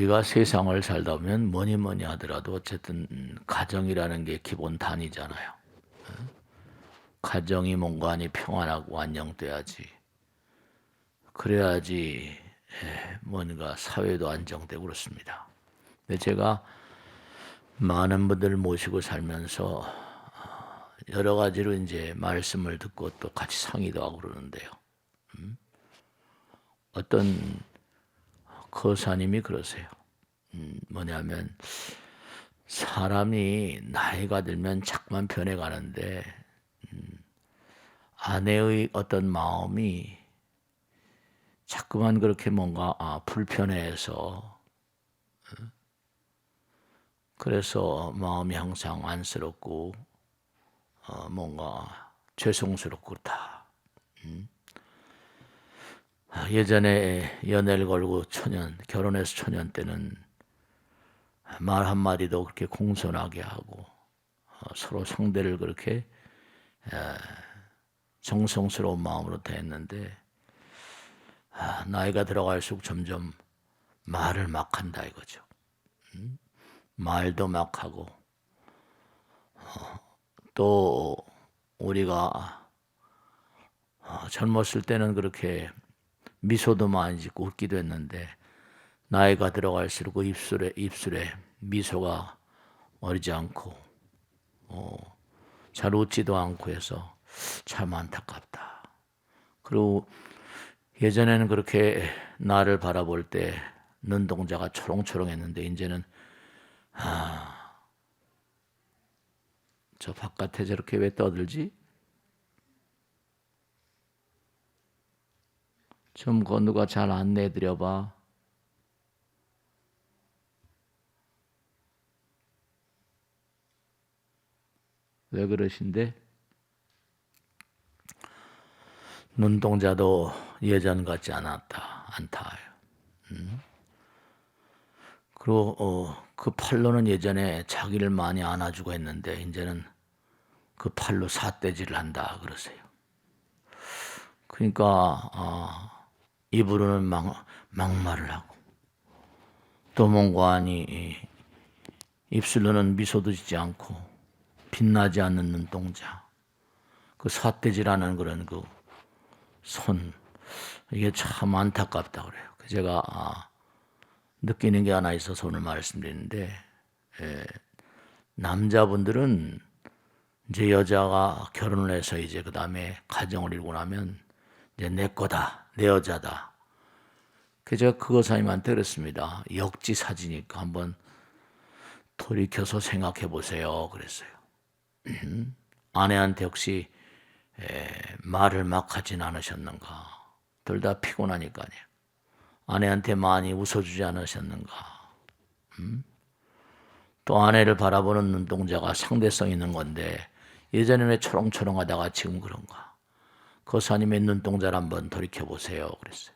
우리가 세상을 살다 보면 뭐니 뭐니 하더라도 어쨌든 가정이라는 게 기본 단위잖아요. 가정이 뭔가니 평안하고 안정돼야지. 그래야지 뭔가 사회도 안정되고 그렇습니다. 근데 제가 많은 분들 모시고 살면서 여러 가지로 이제 말씀을 듣고 또 같이 상의도 하고 그러는데요. 어떤 거사님이 그러세요. 뭐냐면 사람이 나이가 들면 자꾸만 변해가는데 아내의 어떤 마음이 자꾸만 그렇게 뭔가 불편해서 그래서 마음이 항상 안쓰럽고 뭔가 죄송스럽고 그렇다. 예전에 연애를 걸고 결혼해서 초년 때는 말 한마디도 그렇게 공손하게 하고 서로 상대를 그렇게 정성스러운 마음으로 대했는데 나이가 들어갈수록 점점 말을 막 한다 이거죠. 말도 막 하고 또 우리가 젊었을 때는 그렇게 미소도 많이 짓고 웃기도 했는데 나이가 들어갈수록 그 입술에 미소가 어리지 않고 잘 웃지도 않고 해서 참 안타깝다. 그리고 예전에는 그렇게 나를 바라볼 때 눈동자가 초롱초롱했는데 이제는 저 바깥에 저렇게 왜 떠들지? 좀 누가 잘 안내해 드려봐. 왜 그러신데? 눈동자도 예전 같지 않다. 그리고 그 팔로는 예전에 자기를 많이 안아주고 했는데 이제는 그 팔로 삿대질을 한다 그러세요. 그러니까 입으로는 막말을 하고 또 뭔가 입술로는 미소도 짓지 않고 빛나지 않는 눈동자, 그 삿대질하는 그런 그 손, 이게 참 안타깝다 그래요. 제가 느끼는 게 하나 있어서 오늘 말씀드리는데 남자분들은 이제 여자가 결혼을 해서 이제 그 다음에 가정을 이루고 나면 이제 내 거다, 내 여자다. 그래서 제가 그 거사님한테 그랬습니다. 역지사지니까 한번 돌이켜서 생각해 보세요. 그랬어요. 아내한테 혹시 말을 막 하진 않으셨는가? 둘 다 피곤하니까요. 아내한테 많이 웃어주지 않으셨는가? 또 아내를 바라보는 눈동자가 상대성 있는 건데 예전에 왜 초롱초롱하다가 지금 그런가? 거사님의 눈동자를 한번 돌이켜보세요. 그랬어요.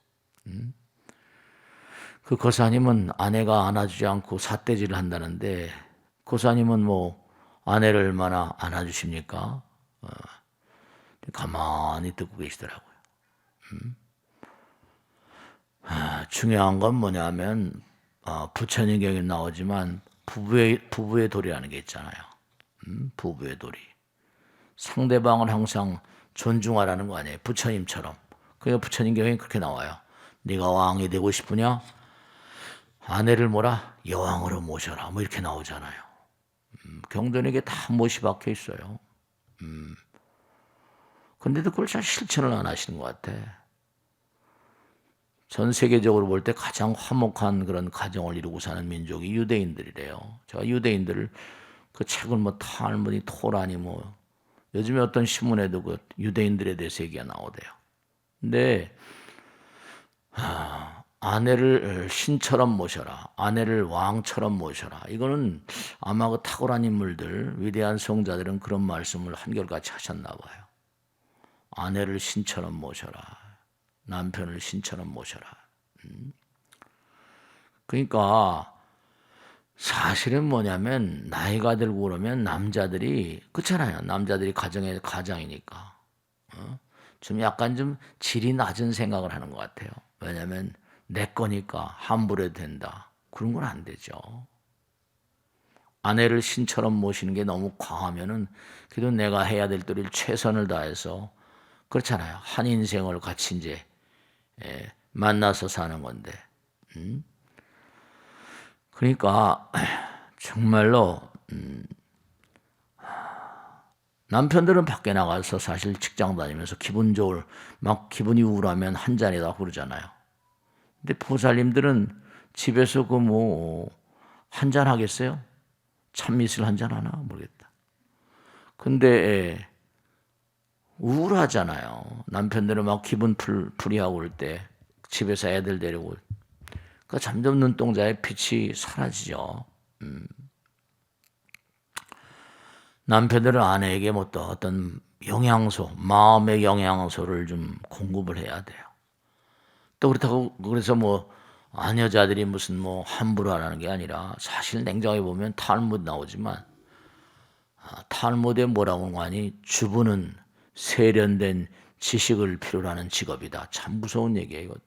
그 거사님은 아내가 안아주지 않고 삿대질을 한다는데 거사님은 뭐 아내를 얼마나 안아주십니까? 가만히 듣고 계시더라고요. 중요한 건 뭐냐면 부처님 경에 나오지만 부부의 도리라는 게 있잖아요. 부부의 도리. 상대방을 항상 존중하라는 거 아니에요. 부처님처럼. 그러니까 부처님 경에 그렇게 나와요. 네가 왕이 되고 싶으냐? 아내를 뭐라? 여왕으로 모셔라. 뭐 이렇게 나오잖아요. 경전에 이게 다 못이 박혀 있어요. 근데도 그걸 잘 실천을 안 하시는 것 같아. 전 세계적으로 볼 때 가장 화목한 그런 가정을 이루고 사는 민족이 유대인들이래요. 제가 유대인들을 그 책을 뭐 탈무디 토라니 뭐 요즘에 어떤 신문에도 그 유대인들에 대해서 얘기가 나오대요. 근데 아내를 신처럼 모셔라. 아내를 왕처럼 모셔라. 이거는 아마 그 탁월한 인물들, 위대한 성자들은 그런 말씀을 한결같이 하셨나 봐요. 아내를 신처럼 모셔라. 남편을 신처럼 모셔라. 그러니까 사실은 뭐냐면 나이가 들고 그러면 남자들이 그렇잖아요. 남자들이 가장이니까 좀 약간 좀 질이 낮은 생각을 하는 것 같아요. 왜냐하면 내 거니까 함부로 해도 된다. 그런 건 안 되죠. 아내를 신처럼 모시는 게 너무 과하면은 그래도 내가 해야 될 도리를 최선을 다해서 그렇잖아요. 한 인생을 같이 이제 만나서 사는 건데. 그러니까 정말로 남편들은 밖에 나가서 사실 직장 다니면서 막 기분이 우울하면 한 잔이다 그러잖아요. 근데 보살님들은 집에서 한 잔 하겠어요? 참이슬 한 잔 하나? 모르겠다. 근데 우울하잖아요. 남편들은 막 기분 풀이하고 그럴 때 집에서 애들 데리고. 그러니까 점점 눈동자의 빛이 사라지죠. 남편들은 아내에게 또 어떤 마음의 영양소를 좀 공급을 해야 돼요. 또 그렇다고 그래서 아녀자들이 무슨 함부로 하라는 게 아니라 사실 냉정히 보면 탈무드 나오지만 탈무드에 뭐라고 하니 주부는 세련된 지식을 필요로 하는 직업이다. 참 무서운 얘기예요, 이것도.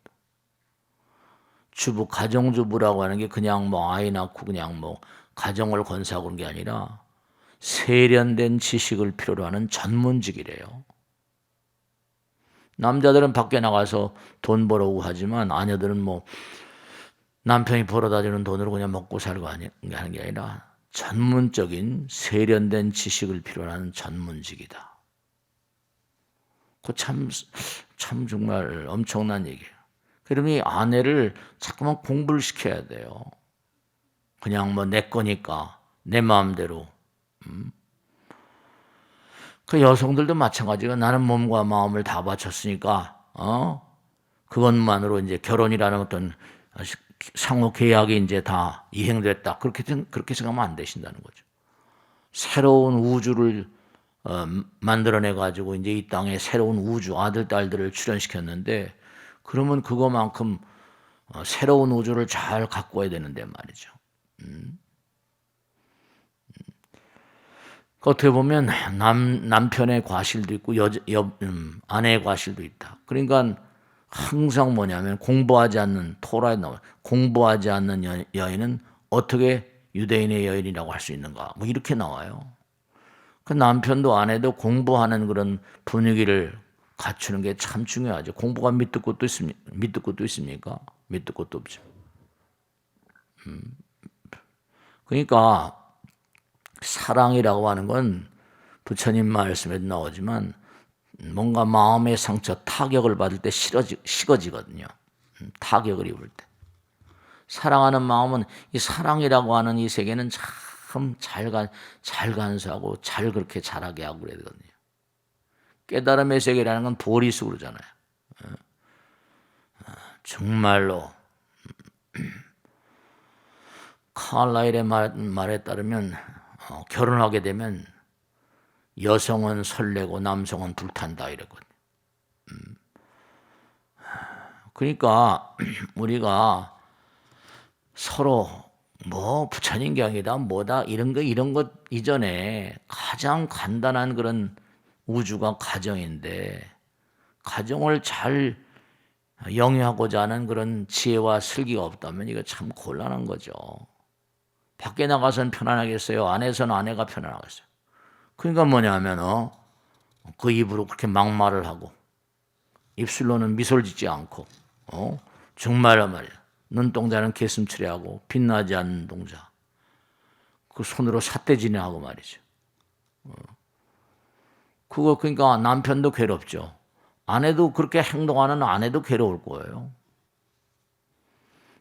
가정주부라고 하는 게 그냥 아이 낳고 그냥 가정을 건사하고 그런 게 아니라 세련된 지식을 필요로 하는 전문직이래요. 남자들은 밖에 나가서 돈 벌어오고 하지만 아내들은 남편이 벌어다 주는 돈으로 그냥 먹고 살고 하는 게 아니라 전문적인 세련된 지식을 필요로 하는 전문직이다. 그 참 정말 엄청난 얘기예요. 그러니 아내를 자꾸만 공부를 시켜야 돼요. 그냥 내 거니까 내 마음대로. 그 여성들도 마찬가지가 나는 몸과 마음을 다 바쳤으니까 그것만으로 이제 결혼이라는 어떤 상호 계약이 이제 다 이행됐다. 그렇게 생각하면 안 되신다는 거죠. 새로운 우주를 만들어내 가지고 이제 이 땅에 새로운 우주 아들 딸들을 출현시켰는데 그러면 그거만큼 새로운 우주를 잘 가꿔야 되는데 말이죠. 어떻게 보면 남편의 과실도 있고 아내의 과실도 있다. 그러니까 항상 뭐냐면 공부하지 않는 토라에 나와 공부하지 않는 여인은 어떻게 유대인의 여인이라고 할 수 있는가? 이렇게 나와요. 그 남편도 아내도 공부하는 그런 분위기를 갖추는 게 참 중요하죠. 공부가 밑도 끝도 있습니까? 밑도 끝도 없죠. 그러니까 사랑이라고 하는 건 부처님 말씀에도 나오지만 뭔가 마음의 상처, 타격을 받을 때 식어지거든요. 타격을 입을 때. 사랑하는 마음은 이 사랑이라고 하는 이 세계는 참 잘 간수하고 잘 그렇게 자라게 하고 그래야 되거든요. 깨달음의 세계라는 건 보리수 그러잖아요. 정말로 칼라일의 말에 따르면 결혼하게 되면 여성은 설레고 남성은 불탄다 이랬거든요. 그러니까 우리가 서로 부처님 경이다 뭐다 이런 것 이전에 가장 간단한 그런 우주가 가정인데 가정을 잘 영위하고자 하는 그런 지혜와 슬기가 없다면 이거 참 곤란한 거죠. 밖에 나가서는 편안하겠어요? 안에서는 아내가 편안하겠어요? 그러니까 뭐냐면 그 입으로 그렇게 막말을 하고 입술로는 미소를 짓지 않고 정말로 말이야. 눈동자는 개슴츠레하고 빛나지 않는 동자. 그 손으로 삿대질하고 말이죠. 그거 그러니까 남편도 괴롭죠. 아내도 그렇게 행동하는 아내도 괴로울 거예요.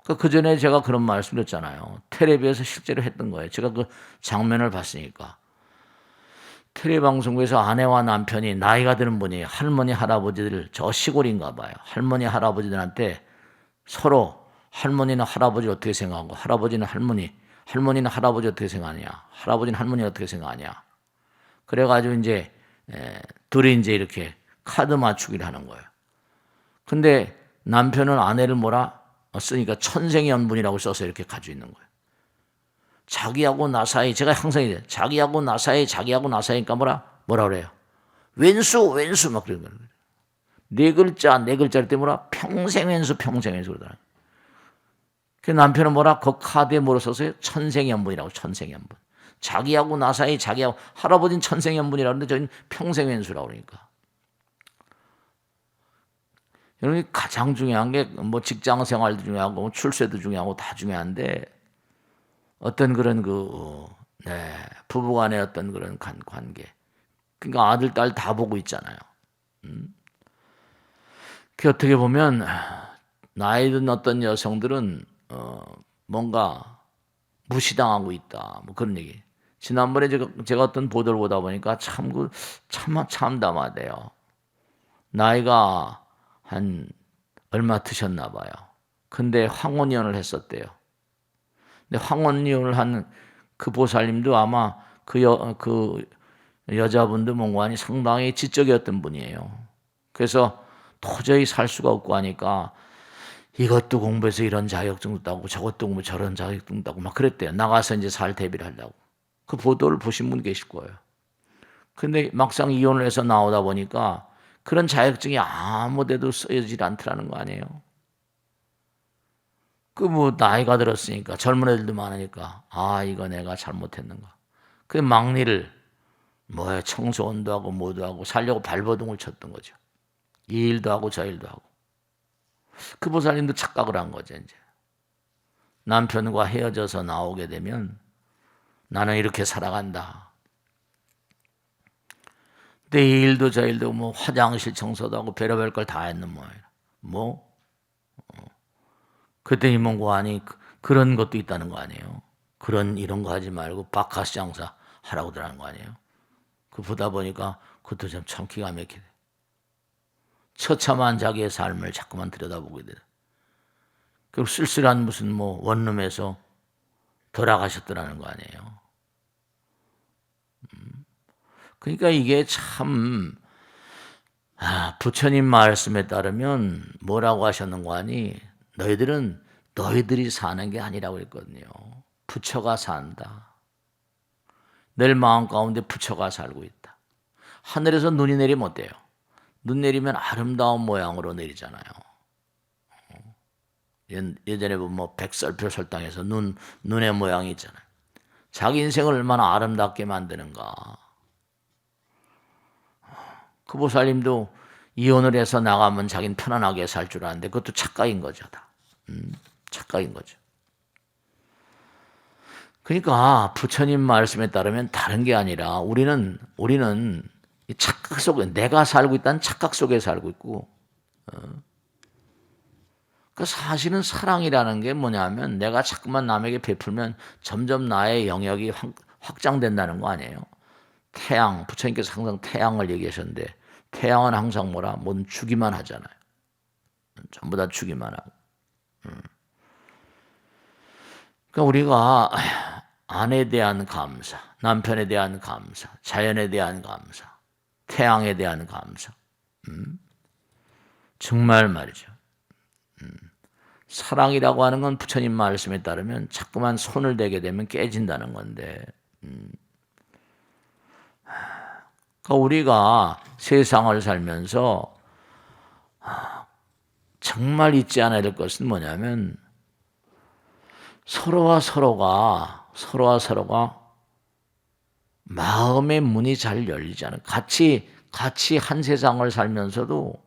그 전에 제가 그런 말씀드렸잖아요. 텔레비에서 실제로 했던 거예요. 제가 그 장면을 봤으니까. 텔레방송국에서 아내와 남편이 나이가 드는 분이 할머니 할아버지들 저 시골인가 봐요. 할머니 할아버지들한테 서로 할머니는 할아버지 어떻게 생각하고 할아버지는 할머니는 할아버지 어떻게 생각하냐, 할아버지는 할머니 어떻게 생각하냐. 그래가지고 이제 둘이 이제 이렇게 카드 맞추기를 하는 거예요. 근데 남편은 아내를 쓰니까 천생연분이라고 써서 이렇게 가지고 있는 거예요. 자기하고 나 사이, 제가 항상 이래. 자기하고 나 사이니까 뭐라 그래요? 왼수 막 그러는 거예요. 네 글자일 때 평생 왼수 그러더라. 그 남편은 뭐라 그 카드에 뭐로 썼어요? 천생연분이라고. 천생연분. 자기하고 나 사이, 자기하고 할아버지는 천생연분이라고 하는데 저희는 평생연수라고 그러니까. 여러분 가장 중요한 게 뭐 직장 생활도 중요하고 뭐 출세도 중요하고 다 중요한데 어떤 그런 부부간의 어떤 그런 관계. 그러니까 아들, 딸 다 보고 있잖아요. 그 어떻게 보면 나이 든 어떤 여성들은 뭔가 무시당하고 있다. 뭐 그런 얘기. 지난번에 제가 어떤 보도를 보다 보니까 참 참담하대요. 나이가 한 얼마 드셨나 봐요. 근데 황혼이혼을 했었대요. 근데 황혼이혼을 한 그 보살님도 아마 그 여자분도 뭔가니 상당히 지적이었던 분이에요. 그래서 도저히 살 수가 없고 하니까 이것도 공부해서 이런 자격증도 따고 저것도 공부 저런 자격증도 따고 막 그랬대요. 나가서 이제 살 대비를 하려고. 그 보도를 보신 분 계실 거예요. 근데 막상 이혼을 해서 나오다 보니까 그런 자격증이 아무 데도 쓰여지질 않더라는 거 아니에요. 그 뭐 나이가 들었으니까 젊은 애들도 많으니까 이거 내가 잘못했는가. 그 막리를 청소원도 하고 뭐도 하고 살려고 발버둥을 쳤던 거죠. 이 일도 하고 저 일도 하고. 그 보살님도 착각을 한 거죠. 이제 남편과 헤어져서 나오게 되면 나는 이렇게 살아간다. 근데 이 일도 저 일도 뭐 화장실 청소도 하고 별의별 걸 다 했는 모양이야. 그랬더니 뭔가 아니 그런 것도 있다는 거 아니에요. 이런 거 하지 말고 바카스 장사 하라고 들하는 거 아니에요. 그 보다 보니까 그것도 참 기가 막히네. 처참한 자기의 삶을 자꾸만 들여다보게 돼. 그 쓸쓸한 무슨 원룸에서 돌아가셨더라는 거 아니에요. 그러니까 이게 참 부처님 말씀에 따르면 뭐라고 하셨는가 하니 너희들이 사는 게 아니라고 했거든요. 부처가 산다. 내 마음 가운데 부처가 살고 있다. 하늘에서 눈이 내리면 어때요? 눈 내리면 아름다운 모양으로 내리잖아요. 예전에 보면 백설표 설당에서 눈의 모양이 있잖아요. 자기 인생을 얼마나 아름답게 만드는가. 그 보살님도 이혼을 해서 나가면 자기는 편안하게 살 줄 아는데 그것도 착각인 거죠. 다. 착각인 거죠. 그러니까 부처님 말씀에 따르면 다른 게 아니라 우리는 이 착각 속에 내가 살고 있다는 착각 속에 살고 있고 그 사실은 사랑이라는 게 뭐냐면 내가 자꾸만 남에게 베풀면 점점 나의 영역이 확장된다는 거 아니에요. 태양, 부처님께서 항상 태양을 얘기하셨는데 태양은 항상 뭐든 주기만 하잖아요. 전부 다 주기만 하고. 그러니까 우리가 아내에 대한 감사, 남편에 대한 감사, 자연에 대한 감사, 태양에 대한 감사. 정말 말이죠. 사랑이라고 하는 건 부처님 말씀에 따르면 자꾸만 손을 대게 되면 깨진다는 건데 그러니까 우리가 세상을 살면서 정말 잊지 않아야 될 것은 뭐냐면 서로와 서로가 마음의 문이 잘 열리지 않아요. 같이 한 세상을 살면서도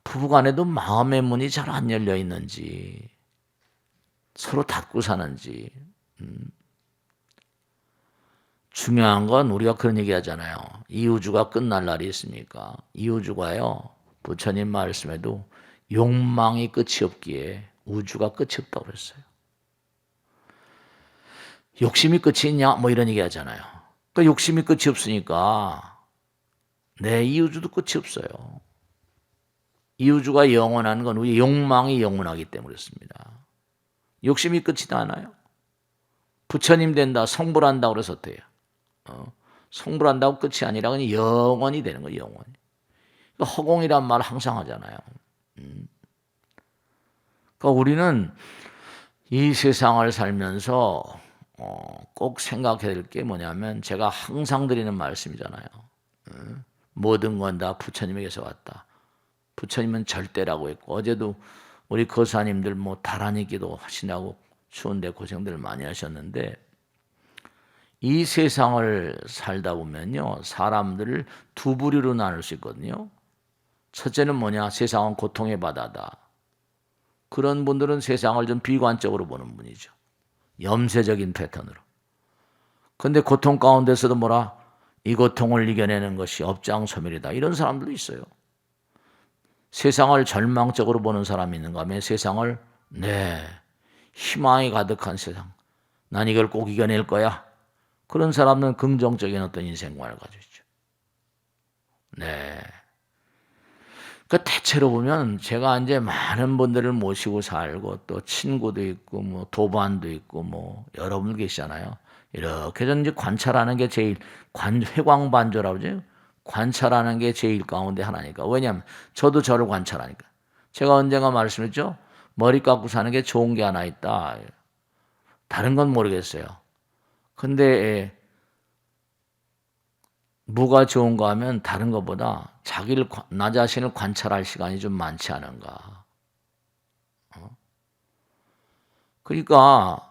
부부간에도 마음의 문이 잘 안 열려 있는지 서로 닫고 사는지 중요한 건 우리가 그런 얘기 하잖아요. 이 우주가 끝날 날이 있습니까? 이 우주가요. 부처님 말씀에도 욕망이 끝이 없기에 우주가 끝이 없다고 그랬어요. 욕심이 끝이 있냐? 이런 얘기 하잖아요. 그러니까 욕심이 끝이 없으니까 이 우주도 끝이 없어요. 이 우주가 영원한 건 우리 욕망이 영원하기 때문에 그렇습니다. 욕심이 끝이도 않아요. 부처님 된다, 성불한다고 그래서 어때요? 성불한다고 끝이 아니라 그냥 영원히 되는 거예요. 영원히. 그러니까 허공이란 말 항상 하잖아요. 그러니까 우리는 이 세상을 살면서 꼭 생각해야 될 게 뭐냐면 제가 항상 드리는 말씀이잖아요. 모든 건 다 부처님에게서 왔다. 부처님은 절대라고 했고 어제도 우리 거사님들 뭐 다란이 기도 하시냐고 추운데 고생들 많이 하셨는데 이 세상을 살다 보면요 사람들을 두 부류로 나눌 수 있거든요. 첫째는 뭐냐? 세상은 고통의 바다다. 그런 분들은 세상을 좀 비관적으로 보는 분이죠. 염세적인 패턴으로. 근데 고통 가운데서도 뭐라? 이 고통을 이겨내는 것이 업장소멸이다. 이런 사람들도 있어요. 세상을 절망적으로 보는 사람이 있는가 하면 세상을 희망이 가득한 세상. 난 이걸 꼭 이겨낼 거야. 그런 사람은 긍정적인 어떤 인생관을 가지고 있죠. 그 대체로 보면 제가 이제 많은 분들을 모시고 살고 또 친구도 있고 뭐 도반도 있고 뭐 여러분 계시잖아요. 이렇게 저는 이제 관찰하는 게 제일 회광반조라고 그러죠. 관찰하는 게 제일 가운데 하나니까. 왜냐하면 저도 저를 관찰하니까. 제가 언젠가 말씀했죠. 머리 깎고 사는 게 좋은 게 하나 있다. 다른 건 모르겠어요. 근데 뭐가 좋은가 하면 다른 것보다 나 자신을 관찰할 시간이 좀 많지 않은가. 그러니까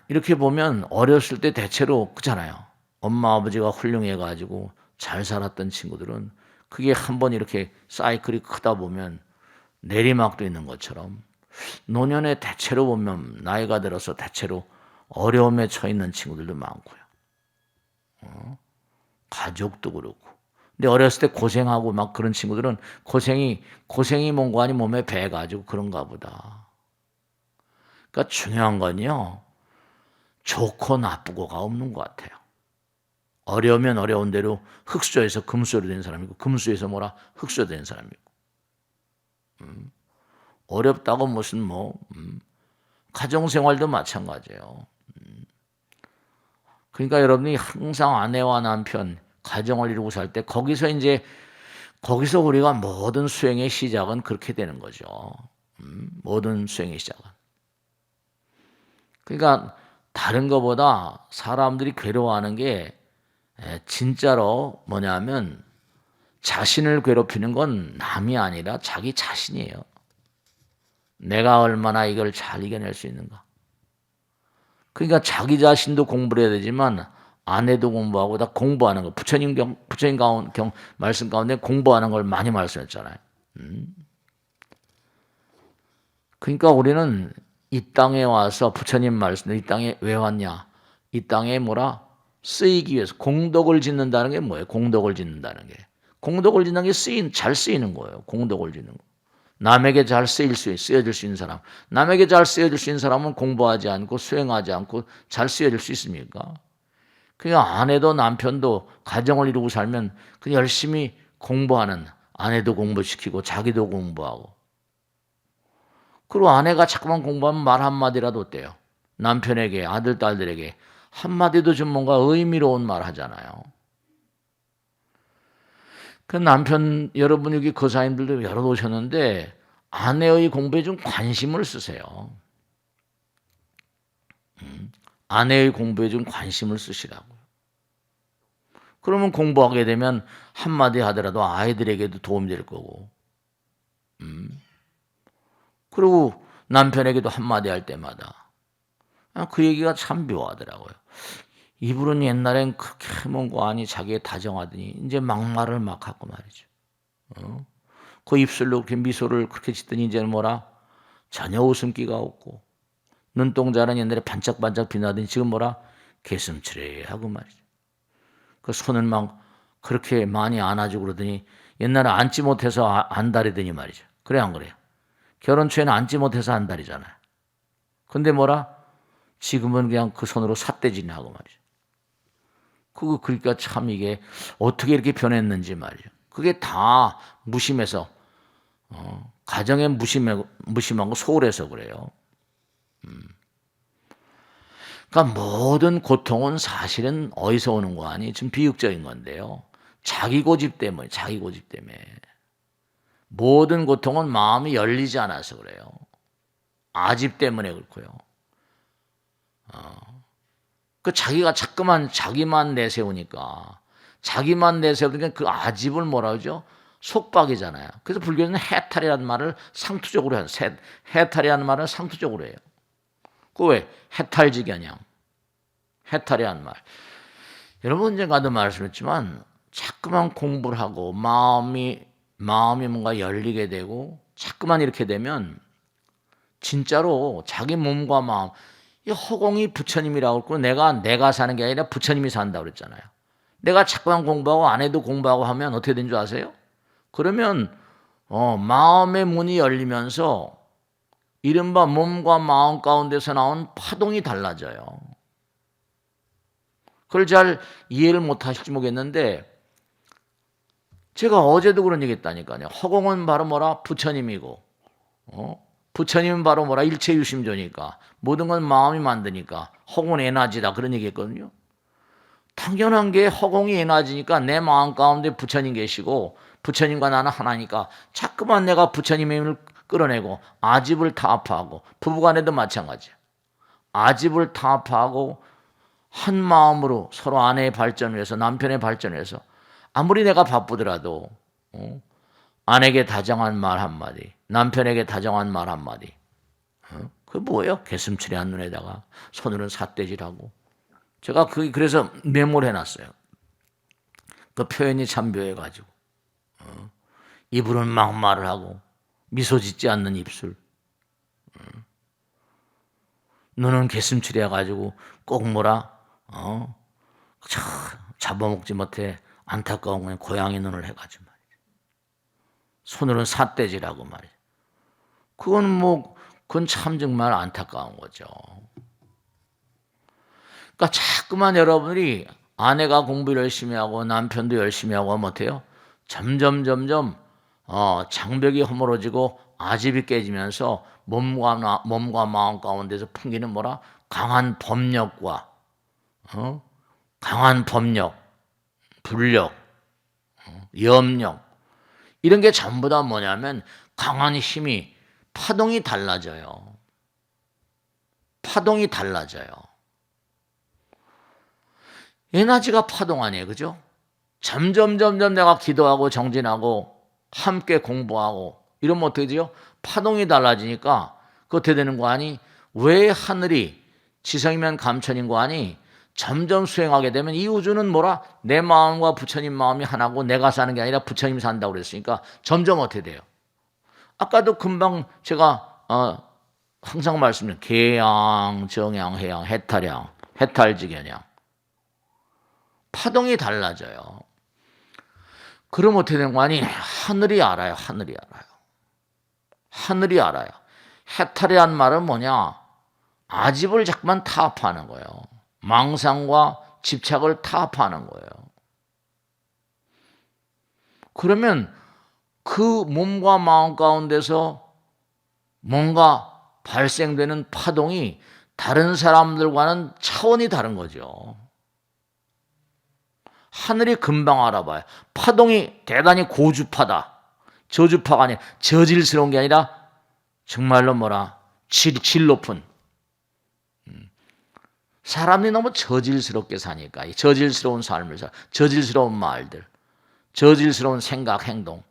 이렇게 보면 어렸을 때 대체로 그렇잖아요. 엄마 아버지가 훌륭해가지고 잘 살았던 친구들은 그게 한번 이렇게 사이클이 크다 보면 내리막도 있는 것처럼 노년에 대체로 보면 나이가 들어서 대체로 어려움에 처해 있는 친구들도 많고요. 가족도 그렇고. 근데 어렸을 때 고생하고 막 그런 친구들은 고생이 몽고하니 몸에 배가지고 그런가 보다. 그러니까 중요한 건요. 좋고 나쁘고가 없는 것 같아요. 어려우면 어려운 대로 흙수저에서 금수저로 된 사람이고 금수에서 흙수저 된 사람이고. 어렵다고 무슨 가정생활도 마찬가지예요. 그러니까 여러분이 항상 아내와 남편 가정을 이루고 살 때 거기서 우리가 모든 수행의 시작은 그렇게 되는 거죠. 모든 수행의 시작은. 그러니까 다른 것보다 사람들이 괴로워하는 게 진짜로 뭐냐면 자신을 괴롭히는 건 남이 아니라 자기 자신이에요. 내가 얼마나 이걸 잘 이겨낼 수 있는가. 그러니까 자기 자신도 공부를 해야 되지만 아내도 공부하고 다 공부하는 거. 부처님 말씀 가운데 공부하는 걸 많이 말씀했잖아요. 그러니까 우리는 이 땅에 와서 부처님 말씀, 이 땅에 왜 왔냐? 이 땅에 쓰이기 위해서 공덕을 짓는다는 게 뭐예요? 공덕을 짓는다는 게. 공덕을 짓는 게 잘 쓰이는 거예요. 공덕을 짓는 거. 남에게 잘 쓰여질 수 있는 사람. 남에게 잘 쓰여질 수 있는 사람은 공부하지 않고 수행하지 않고 잘 쓰여질 수 있습니까? 그냥 아내도 남편도 가정을 이루고 살면 그냥 열심히 공부하는 아내도 공부시키고 자기도 공부하고. 그리고 아내가 자꾸만 공부하면 말 한마디라도 어때요? 남편에게 아들 딸들에게 한마디도 좀 뭔가 의미로운 말 하잖아요. 그 남편 여러분 여기 거사님들도 여러 오셨는데 아내의 공부에 좀 관심을 쓰세요. 아내의 공부에 좀 관심을 쓰시라고요. 그러면 공부하게 되면 한마디 하더라도 아이들에게도 도움이 될 거고. 그리고 남편에게도 한마디 할 때마다 그 얘기가 참 묘하더라고요. 이분은 옛날엔 그렇게 뭔고 아니 자기의 다정하더니 이제 막말을 막 하고 말이죠. 그 입술로 그렇게 미소를 그렇게 짓더니 이제는 전혀 웃음기가 없고 눈동자는 옛날에 반짝반짝 빛나더니 지금 개슴츠레 하고 말이죠. 그 손을 막 그렇게 많이 안아주고 그러더니 옛날에 앉지 못해서 안달이더니 말이죠. 그래 안 그래요? 결혼 초에는 앉지 못해서 안달이잖아요. 근데 지금은 그냥 그 손으로 삿대질이나 하고 말이죠. 그러니까 참 이게 어떻게 이렇게 변했는지 말이죠. 그게 다 무심해서 가정에 무심하고 소홀해서 그래요. 그러니까 모든 고통은 사실은 어디서 오는 거 아니? 좀 비극적인 건데요. 자기 고집 때문에. 모든 고통은 마음이 열리지 않아서 그래요. 아집 때문에 그렇고요. 그 자기가 자꾸만 자기만 내세우니까 그 아집을 뭐라 그러죠? 속박이잖아요. 그래서 불교는 해탈이라는 말을 상투적으로 해요. 해탈이라는 말을 상투적으로 해요. 그 왜? 해탈지견양. 해탈이라는 말. 여러분 언젠가도 말씀했지만 자꾸만 공부를 하고 마음이 뭔가 열리게 되고 자꾸만 이렇게 되면 진짜로 자기 몸과 마음, 이 허공이 부처님이라고 그랬고 내가 사는 게 아니라 부처님이 산다고 그랬잖아요. 내가 자꾸만 공부하고 안 해도 공부하고 하면 어떻게 된 줄 아세요? 그러면 마음의 문이 열리면서 이른바 몸과 마음 가운데서 나온 파동이 달라져요. 그걸 잘 이해를 못 하실지 모르겠는데 제가 어제도 그런 얘기 했다니까요. 허공은 바로 뭐라? 부처님이고 부처님은 바로 뭐라? 일체유심조니까 모든 건 마음이 만드니까 허공은 에너지다 그런 얘기 했거든요. 당연한 게 허공이 에너지니까 내 마음 가운데 부처님 계시고 부처님과 나는 하나니까 자꾸만 내가 부처님의 힘을 끌어내고 아집을 타파하고 부부간에도 마찬가지야. 아집을 타파하고 한 마음으로 서로 아내의 발전을 위해서 남편의 발전을 위해서 아무리 내가 바쁘더라도 아내에게 다정한 말 한마디 남편에게 다정한 말 한마디 그게 뭐예요? 개슴츠레한 눈에다가 손으로는 삿대질하고 제가 그래서 메모를 해놨어요. 그 표현이 참 묘해가지고 입으로는 막말을 하고 미소 짓지 않는 입술 눈은 개슴츠레해가지고 꼭 뭐라 잡아먹지 못해 안타까운 거에 고양이 눈을 해가지고 말이야. 손으로는 삿대질하고 말이야. 그건 참 정말 안타까운 거죠. 그러니까 자꾸만 여러분들이 아내가 공부 열심히 하고 남편도 열심히 하고 하면 어때요? 점점 장벽이 허물어지고 아집이 깨지면서 몸과 마음 가운데서 풍기는 뭐라? 강한 법력과 강한 법력, 불력, 염력 이런 게 전부 다 뭐냐면 강한 힘이 파동이 달라져요. 파동이 달라져요. 에너지가 파동 아니에요. 그죠? 점점 내가 기도하고 정진하고 함께 공부하고 이러면 어떻게 돼요? 파동이 달라지니까 그 어떻게 되는 거 아니? 왜 하늘이 지성이면 감천인 거 아니? 점점 수행하게 되면 이 우주는 뭐라? 내 마음과 부처님 마음이 하나고 내가 사는 게 아니라 부처님이 산다고 그랬으니까 점점 어떻게 돼요? 아까도 금방 제가 항상 말씀드린 계양, 정양, 해양, 해탈양, 해탈지견양 파동이 달라져요. 그럼 어떻게 되는 거 아니? 하늘이 알아요. 하늘이 알아요. 해탈이란 말은 뭐냐? 아집을 자꾸만 타압하는 거예요. 망상과 집착을 타압하는 거예요. 그러면 그 몸과 마음 가운데서 뭔가 발생되는 파동이 다른 사람들과는 차원이 다른 거죠. 하늘이 금방 알아봐요. 파동이 대단히 고주파다. 저주파가 아니라 저질스러운 게 아니라 정말로 뭐라 질 높은 사람이 너무 저질스럽게 사니까 저질스러운 삶을 살 저질스러운 말들 저질스러운 생각 행동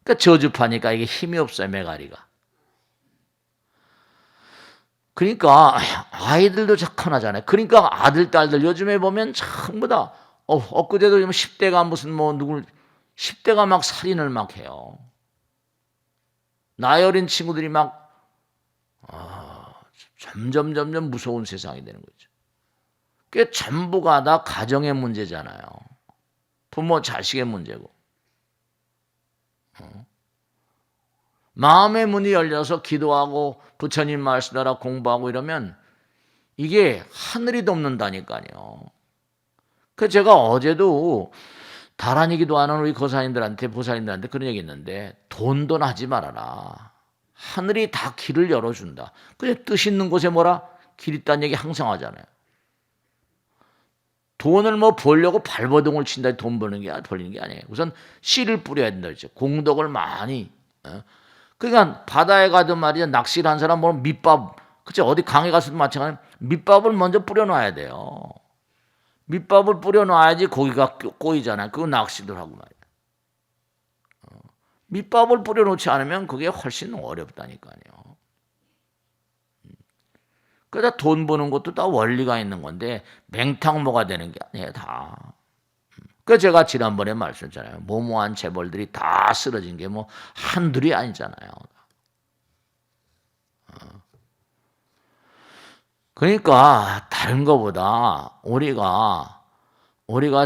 그러니까 저주파니까 이게 힘이 없어요. 메가리가. 그러니까 아이들도 착한하잖아요. 그러니까 아들 딸들 요즘에 보면 전부 다 엊그제도 10대가 무슨 10대가 막 살인을 막 해요. 나이 어린 친구들이 막 점점 무서운 세상이 되는 거죠. 그게 전부가 다 가정의 문제잖아요. 부모 자식의 문제고. 마음의 문이 열려서 기도하고 부처님 말씀 따라 공부하고 이러면 이게 하늘이 돕는다니까요. 그 제가 어제도 다란이기도 하는 우리 거사님들한테 보살님들한테 그런 얘기 했는데 돈 하지 말아라. 하늘이 다 길을 열어준다. 그냥 뜻 있는 곳에 뭐라? 길 있다는 얘기 항상 하잖아요. 돈을 벌려고 발버둥을 친다. 돈 버는 게 벌리는 게 아니에요. 우선 씨를 뿌려야 된다 그랬죠. 공덕을 많이. 그러니까 바다에 가든 말이야 낚시를 한 사람 보면 밑밥 그치 어디 강에 가서도 마찬가지 밑밥을 먼저 뿌려놔야 돼요. 밑밥을 뿌려놔야지 고기가 꼬이잖아요. 그거 낚시들 하고 말이야. 밑밥을 뿌려놓지 않으면 그게 훨씬 어렵다니까요. 그러다 돈 버는 것도 다 원리가 있는 건데 맹탕모가 되는 게 아니에요, 다. 그 제가 지난번에 말씀했잖아요. 모모한 재벌들이 다 쓰러진 게 뭐 한둘이 아니잖아요. 그러니까 다른 것보다 우리가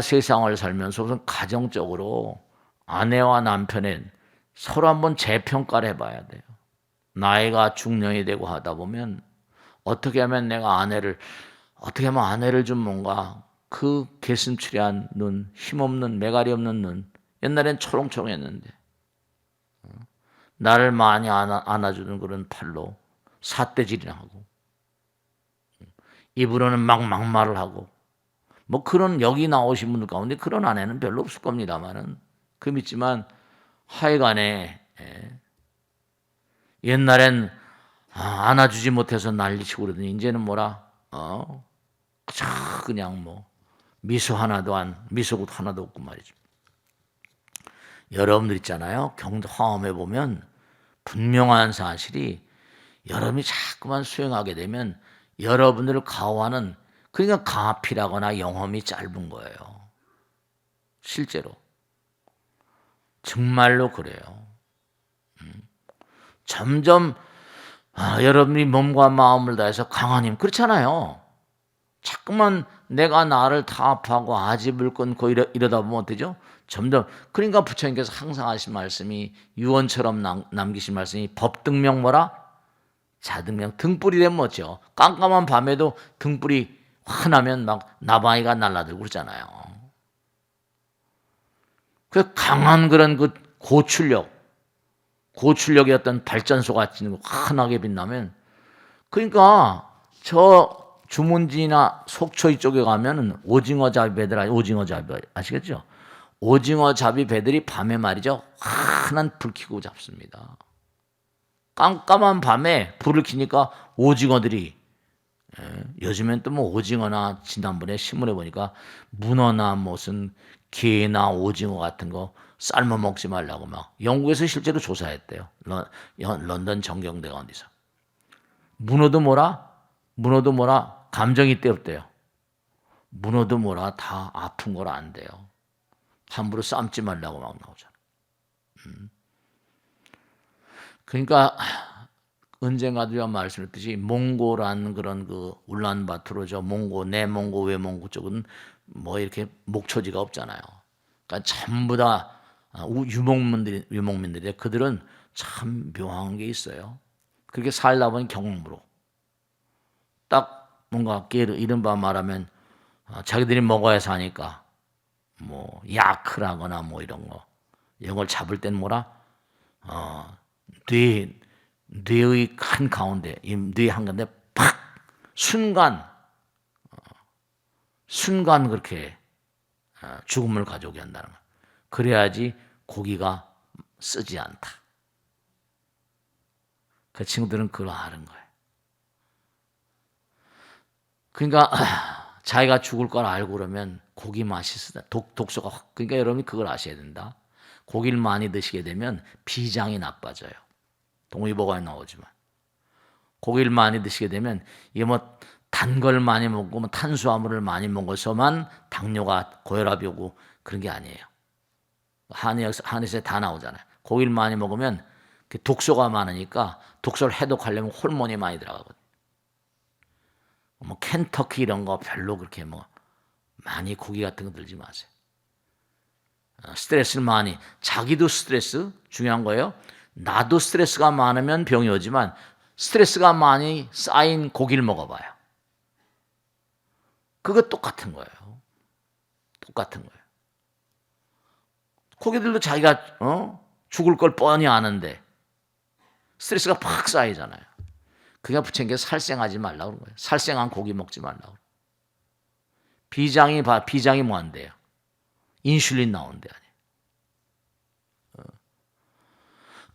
세상을 살면서 우선 가정적으로 아내와 남편의 서로 한번 재평가를 해봐야 돼요. 나이가 중년이 되고 하다 보면 어떻게 하면 아내를 좀 뭔가 그 개슴츠레한 눈, 힘없는 매갈이 없는 눈, 옛날엔 초롱초롱했는데 나를 많이 안아주는 그런 팔로 삿대질이나 하고 입으로는 막 막말을 하고 뭐 그런 여기 나오신 분들 가운데 그런 아내는 별로 없을 겁니다만은 그 믿지만 하여간에 옛날엔 안아주지 못해서 난리치고 그러더니 이제는 뭐라 그냥 뭐 미소국 하나도 없고 말이죠. 여러분들 있잖아요. 경험해 보면 분명한 사실이 여러분이 자꾸만 수행하게 되면 여러분들을 가호하는 그러니까 가피라거나 영험이 짧은 거예요. 실제로 정말로 그래요. 점점 여러분이 몸과 마음을 다해서 강한 힘 그렇잖아요. 자꾸만 내가 나를 타협하고 아집을 끊고 이러다 보면 어때죠? 점점 그러니까 부처님께서 항상 하신 말씀이 유언처럼 남기신 말씀이 법등명 뭐라? 자등명 등불이 되면 뭐죠? 깜깜한 밤에도 등불이 환하면 막 나방이가 날라들고 그러잖아요. 그 강한 그런 그 고출력의 어떤 발전소 같은 거 환하게 빛나면 그러니까 저 주문지나 속초 이쪽에 가면은 오징어 잡이 아시겠죠? 오징어 잡이 배들이 밤에 말이죠 환한 불 켜고 잡습니다. 깜깜한 밤에 불을 켜니까 오징어들이 요즘엔 또 뭐 오징어나 지난번에 신문에 보니까 문어나 무슨 게나 오징어 같은 거 삶아 먹지 말라고 막 영국에서 실제로 조사했대요. 런던 정경대가 어디서 문어도 뭐라 감정이 있대 없대요. 문어도 뭐라 다 아픈 거라 안 돼요. 함부로 삶지 말라고 막 나오잖아. 그러니까 언젠가도 제가 말씀했듯이 몽고라는 그런 그 울란바토르죠. 몽고, 내몽고, 외몽고 쪽은 뭐 이렇게 목초지가 없잖아요. 그러니까 전부 다 유목민들이 그들은 참 묘한 게 있어요. 그렇게 살다 보니 경험으로 딱 뭔가 이른바 말하면 자기들이 먹어야 사니까 뭐 야크라거나 뭐 이런 걸 잡을 땐 뭐라 뇌의 한 가운데 뇌 한가운데 팍 순간 그렇게 죽음을 가져오게 한다는 거야. 그래야지 고기가 쓰지 않다. 그 친구들은 그걸 아는 거예요. 그러니까 자기가 죽을 걸 알고 그러면 고기 맛이 쓰다. 독소가 그러니까 여러분이 그걸 아셔야 된다. 고기를 많이 드시게 되면 비장이 나빠져요. 동의보감에 나오지만 고기를 많이 드시게 되면 이게 뭐 단 걸 많이 먹고 뭐 탄수화물을 많이 먹어서만 당뇨가 고혈압이 오고 그런 게 아니에요. 한의사에 다 나오잖아요. 고기를 많이 먹으면 독소가 많으니까 독소를 해독하려면 호르몬이 많이 들어가거든요. 뭐 켄터키 이런 거 별로 그렇게 뭐 많이 고기 같은 거 들지 마세요. 스트레스를 많이 자기도 스트레스 중요한 거예요. 나도 스트레스가 많으면 병이 오지만 스트레스가 많이 쌓인 고기를 먹어봐요. 그거 똑같은 거예요. 고기들도 자기가 죽을 걸 뻔히 아는데 스트레스가 팍 쌓이잖아요. 그게 부처님께서 살생하지 말라고 그런 거예요. 살생한 고기 먹지 말라고. 비장이 뭐 한대요? 인슐린 나온대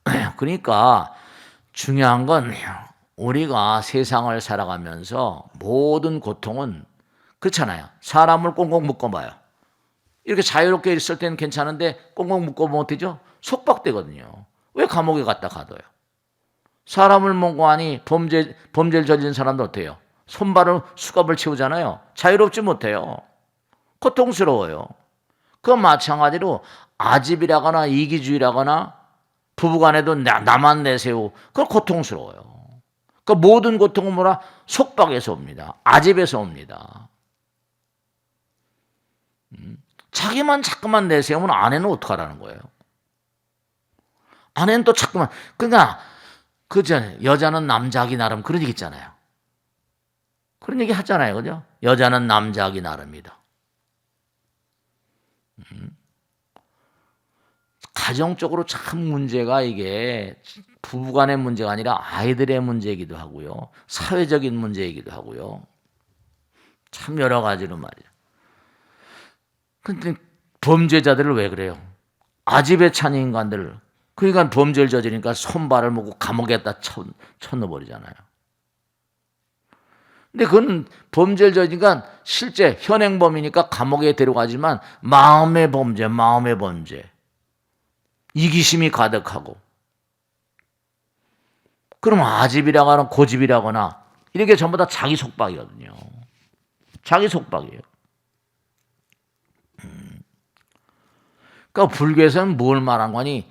아니에요. 그러니까 중요한 건 우리가 세상을 살아가면서 모든 고통은 그렇잖아요. 사람을 꽁꽁 묶어봐요. 이렇게 자유롭게 있을 때는 괜찮은데 꽁꽁 묶어보면 어때죠? 속박되거든요. 왜 감옥에 갖다 가둬요? 사람을 몽고하니 범죄를 저지른 사람도 어때요? 손발을 수갑을 채우잖아요. 자유롭지 못해요. 고통스러워요. 그 마찬가지로 아집이라거나 이기주의라거나 부부간에도 나만 내세우. 그건 고통스러워요. 그 모든 고통은 뭐라? 속박에서 옵니다. 아집에서 옵니다. 자기만 자꾸만 내세우면 아내는 어떡하라는 거예요? 아내는 또 자꾸만, 그러니까 여자는 남자하기 나름 그런 얘기 있잖아요. 그런 얘기 하잖아요. 그죠? 여자는 남자하기 나름이다. 가정적으로 참 문제가 이게 부부간의 문제가 아니라 아이들의 문제이기도 하고요. 사회적인 문제이기도 하고요. 참 여러 가지로 말이죠. 근데 범죄자들을 왜 그래요? 아집에 찬 인간들, 그러니까 범죄를 저지르니까 손발을 묶고 감옥에다 쳐넣어버리잖아요. 근데 그건 범죄를 저지르니까 실제 현행범이니까 감옥에 데려가지만 마음의 범죄. 이기심이 가득하고. 그럼 아집이라거나 고집이라거나 이런 게 전부 다 자기 속박이거든요. 자기 속박이에요. 그러니까 불교에서는 뭘 말한 거니?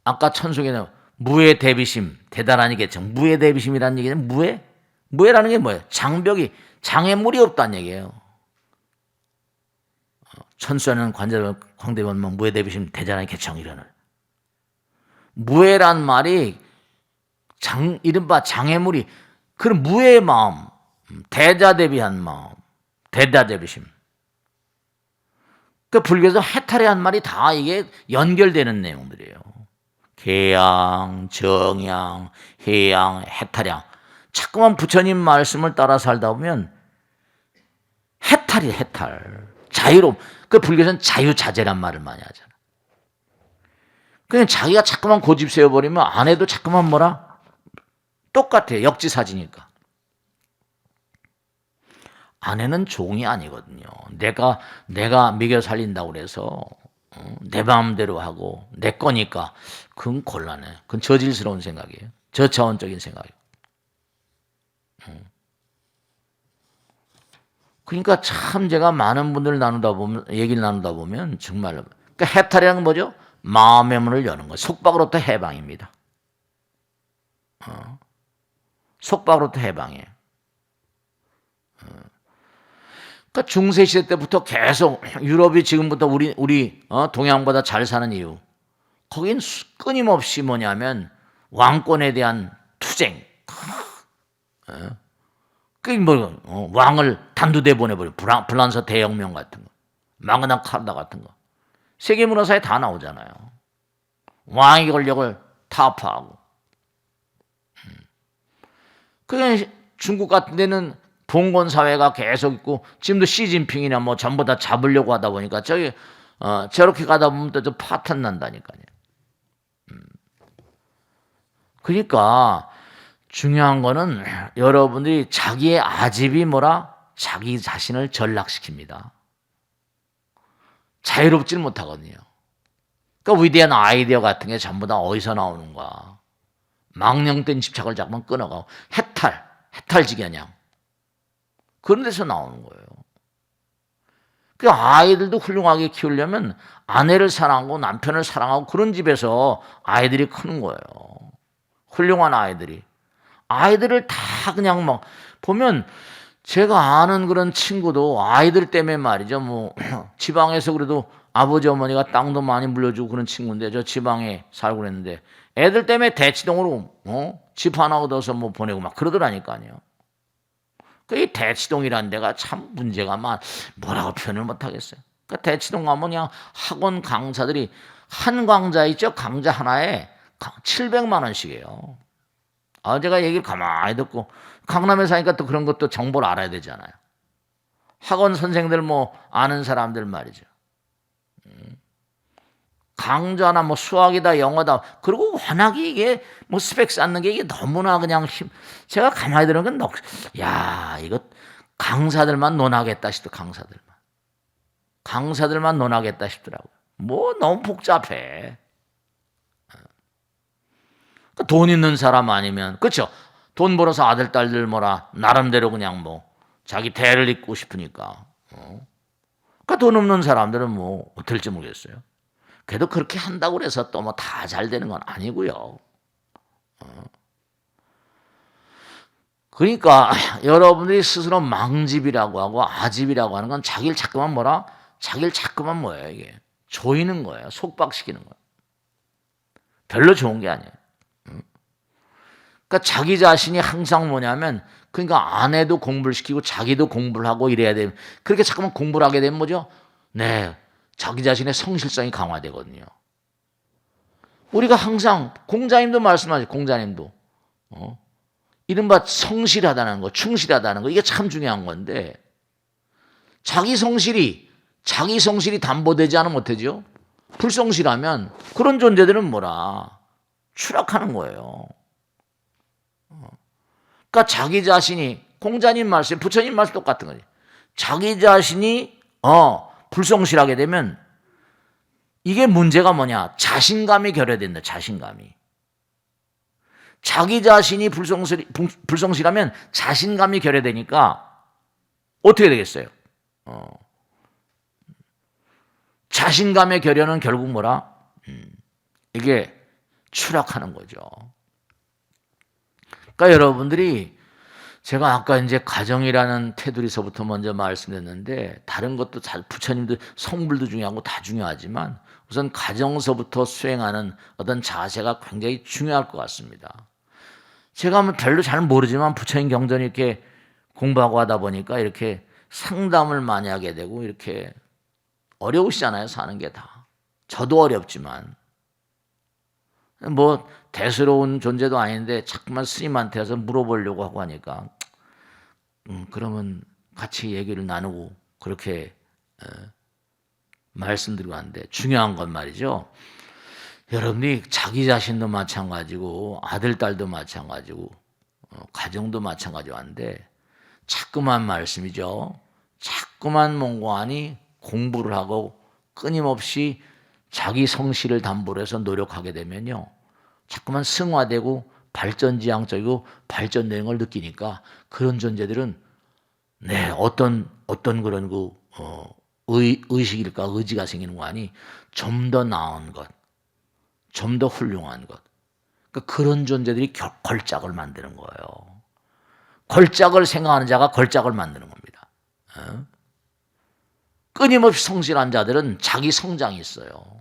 아까 천속에는 무의 대비심, 대단하니 개청. 무의 대비심이라는 얘기는 무해라는 게 뭐예요? 장애물이 없다는 얘기예요. 천수하는 광대변만 무의 대비심, 대단하니 개청 이러는. 무해란 말이 이른바 장애물이, 그런 무해의 마음, 대자대비한 마음, 대자대비심. 그 불교에서 해탈이란 말이 다 이게 연결되는 내용들이에요. 계양, 정양, 해양, 해탈양. 자꾸만 부처님 말씀을 따라 살다 보면 해탈. 자유로움. 그 불교에서는 자유자재란 말을 많이 하잖아. 그냥 자기가 자꾸만 고집 세워버리면 아내도 자꾸만 뭐라? 똑같아요. 역지사지니까. 아내는 종이 아니거든요. 내가 먹여 살린다고 그래서 내 마음대로 하고 내 거니까 그건 곤란해. 그건 저질스러운 생각이에요. 저차원적인 생각이에요. 그러니까 참 제가 많은 분들 얘기를 나누다 보면 정말로, 그러니까 해탈이라는 건 뭐죠? 마음의 문을 여는 거. 속박으로부터 해방입니다. 속박으로부터 해방이에요. 그러니까 중세 시대 때부터 계속 유럽이 지금부터 우리 동양보다 잘 사는 이유, 거긴 끊임없이 뭐냐면 왕권에 대한 투쟁. 왕을 단두대 보내버려. 불란서 대혁명 같은 거, 마그나 카르타 같은 거, 세계 문화사에 다 나오잖아요. 왕의 권력을 타파하고. 그게 중국 같은 데는 봉건 사회가 계속 있고, 지금도 시진핑이나 뭐 전부 다 잡으려고 하다 보니까 저렇게 가다 보면 또 파탄 난다니까요. 그러니까 중요한 거는 여러분들이 자기의 아집이 뭐라? 자기 자신을 전락시킵니다. 자유롭질 못하거든요. 그러니까 위대한 아이디어 같은 게 전부 다 어디서 나오는가? 망령된 집착을 자꾸만 끊어가고 해탈지견양. 그런 데서 나오는 거예요. 그 아이들도 훌륭하게 키우려면 아내를 사랑하고 남편을 사랑하고 그런 집에서 아이들이 크는 거예요. 훌륭한 아이들이. 아이들을 다 그냥 막 보면, 제가 아는 그런 친구도 아이들 때문에 말이죠. 뭐 지방에서 그래도 아버지 어머니가 땅도 많이 물려주고 그런 친구인데, 저 지방에 살고 그랬는데 애들 때문에 대치동으로 집 하나 얻어서 뭐 보내고 막 그러더라니까요. 그 대치동이라는 데가 참 문제가 뭐라고 표현을 못 하겠어요. 그 대치동 가면 그냥 학원 강사들이, 한 강좌 있죠? 강좌 하나에 700만 원씩이에요. 제가 얘기를 가만히 듣고, 강남에 사니까 또 그런 것도 정보를 알아야 되잖아요. 학원 선생들 뭐 아는 사람들 말이죠. 강좌나 뭐 수학이다 영어다, 그리고 워낙에 이게 뭐 스펙 쌓는 게 이게 너무나 그냥 제가 가만히 들은 건 이거 강사들만 논하겠다 싶더라고요. 강사들만 논하겠다 싶더라고요. 뭐 너무 복잡해. 돈 있는 사람 아니면, 그렇죠? 돈 벌어서 아들 딸들 나름대로 그냥 자기 대를 잇고 싶으니까. 그러니까 돈 없는 사람들은 어떨지 모르겠어요. 그래도 그렇게 한다고 해서 또 다 잘 되는 건 아니고요. 그러니까 여러분들이 스스로 망집이라고 하고 아집이라고 하는 건 자기를 자꾸만 뭐예요, 이게? 조이는 거예요. 속박시키는 거예요. 별로 좋은 게 아니에요. 그러니까 자기 자신이 항상 뭐냐면, 그러니까 아내도 공부를 시키고 자기도 공부를 하고 이래야 돼요. 그렇게 자꾸만 공부를 하게 되면 뭐죠? 네, 자기 자신의 성실성이 강화되거든요. 우리가 항상 공자님도 말씀하죠. 공자님도 이른바 성실하다는 거, 충실하다는 거, 이게 참 중요한 건데, 자기 성실이 담보되지 않으면 어떡하죠? 불성실하면 그런 존재들은 추락하는 거예요. 그러니까 자기 자신이, 공자님 말씀, 부처님 말씀 똑같은 거지. 자기 자신이 불성실하게 되면 이게 문제가 뭐냐? 자신감이 결여된다. 자신감이. 자기 자신이 불성실하면 자신감이 결여되니까 어떻게 되겠어요? 자신감의 결여는 결국 이게 추락하는 거죠. 그러니까 여러분들이, 제가 아까 이제 가정이라는 테두리서부터 먼저 말씀드렸는데, 다른 것도 부처님도 성불도 중요하고 다 중요하지만 우선 가정서부터 수행하는 어떤 자세가 굉장히 중요할 것 같습니다. 제가 별로 잘 모르지만 부처님 경전이 이렇게 공부하고 하다 보니까 이렇게 상담을 많이 하게 되고, 이렇게 어려우시잖아요, 사는 게 다. 저도 어렵지만 대수로운 존재도 아닌데 자꾸만 스님한테 와서 물어보려고 하고 하니까 그러면 같이 얘기를 나누고 그렇게 말씀드리고 하는데, 중요한 건 말이죠, 여러분이 자기 자신도 마찬가지고 아들 딸도 마찬가지고 가정도 마찬가지고 한데, 자꾸만 말씀이죠. 자꾸만 몽고하니 공부를 하고 끊임없이 자기 성실을 담보로 해서 노력하게 되면요, 자꾸만 승화되고 발전지향적이고 발전되는 걸 느끼니까 그런 존재들은 어떤 그런 의식일까, 의지가 생기는 거 아니, 좀 더 나은 것, 좀 더 훌륭한 것. 그러니까 그런 존재들이 걸작을 만드는 거예요. 걸작을 생각하는 자가 걸작을 만드는 겁니다. 끊임없이 성실한 자들은 자기 성장이 있어요.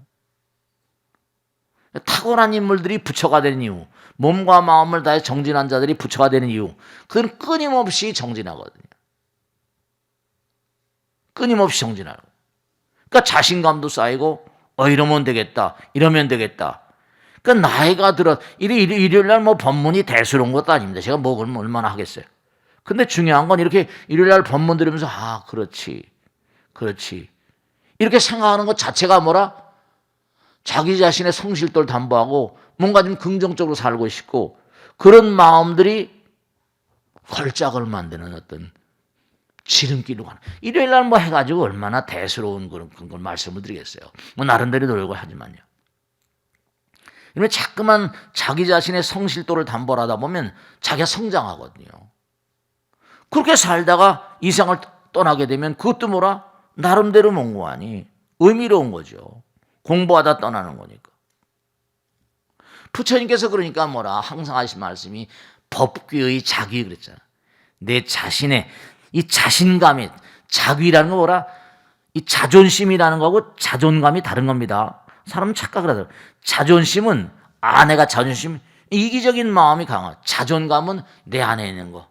탁월한 인물들이 부처가 되는 이유, 몸과 마음을 다해 정진한 자들이 부처가 되는 이유, 그건 끊임없이 정진하거든요. 끊임없이 정진하고. 그러니까 자신감도 쌓이고, 이러면 되겠다, 이러면 되겠다. 그러니까 나이가 들어, 일요일 날 법문이 대수로운 것도 아닙니다. 제가 그럼 얼마나 하겠어요. 근데 중요한 건 이렇게 일요일 날 법문 들으면서, 그렇지. 이렇게 생각하는 것 자체가 자기 자신의 성실도를 담보하고 뭔가 좀 긍정적으로 살고 싶고, 그런 마음들이 걸작을 만드는 어떤 지름길로 가는. 일요일 날 해가지고 얼마나 대수로운 그런 걸 말씀을 드리겠어요. 나름대로 노력을 하지만요. 이러면 자꾸만 자기 자신의 성실도를 담보를 하다 보면 자기가 성장하거든요. 그렇게 살다가 이 세상을 떠나게 되면 그것도 나름대로 몽고하니 의미로운 거죠. 공부하다 떠나는 거니까. 부처님께서 그러니까 항상 하신 말씀이 법귀의 자귀 그랬잖아. 내 자신의 이 자신감이, 자귀라는 거 이 자존심이라는 거하고 자존감이 다른 겁니다. 사람은 착각을 하더라고요. 자존심은 내가 자존심, 이기적인 마음이 강하고, 자존감은 내 안에 있는 거.